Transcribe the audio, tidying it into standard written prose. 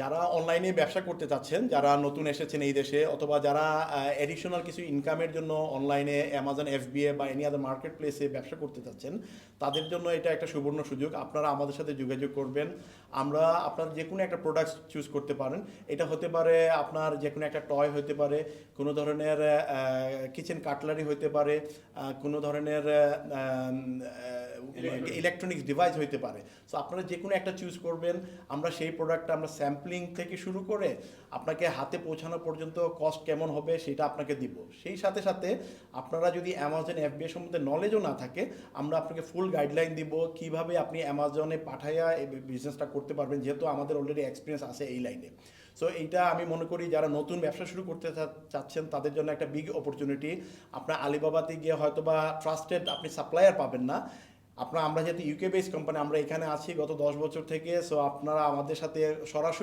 যারা অনলাইনে ব্যবসা করতে চাচ্ছেন, যারা নতুন এসেছেন এই দেশে, অথবা যারা এডিশনাল কিছু ইনকামের জন্য অনলাইনে অ্যামাজন এফবিএ বা এনি আদার মার্কেট প্লেসে ব্যবসা করতে চাচ্ছেন, তাদের জন্য এটা একটা সুবর্ণ সুযোগ। আপনারা আমাদের সাথে যোগাযোগ করবেন। আমরা আপনার যে কোনো একটা প্রোডাক্ট চুজ করতে পারেন। এটা হতে পারে আপনার যে কোনো একটা টয় হতে পারে, কোনো ধরনের কিচেন কাটলারি হতে পারে, কোনো ধরনের ইলেকট্রনিক্স ডিভাইস হইতে পারে। সো আপনারা যে কোনো একটা চুজ করবেন। আমরা সেই প্রোডাক্টটা আমরা স্যাম্পলিং থেকে শুরু করে আপনাকে হাতে পৌঁছানো পর্যন্ত কস্ট কেমন হবে সেটা আপনাকে দিব। সেই সাথে সাথে আপনারা যদি অ্যামাজন এফবিএ সম্বন্ধে নলেজও না থাকে, আমরা আপনাকে ফুল গাইডলাইন দিব কিভাবে আপনি অ্যামাজনে পাঠাইয়া এই বিজনেসটা করতে পারবেন, যেহেতু আমাদের অলরেডি এক্সপিরিয়েন্স আছে এই লাইনে। সো এইটা আমি মনে করি যারা নতুন ব্যবসা শুরু করতে চাচ্ছেন তাদের জন্য একটা বিগ অপরচুনিটি। আপনার আলিবাবাতে গিয়ে হয়তো বা ট্রাস্টেড আপনি সাপ্লায়ার পাবেন না। আমরা যেহেতু ইউকে বেস কোম্পানি, আমরা এখানে আছি গত 10 বছর থেকে। সো আপনারা আমাদের সাথে সরাসরি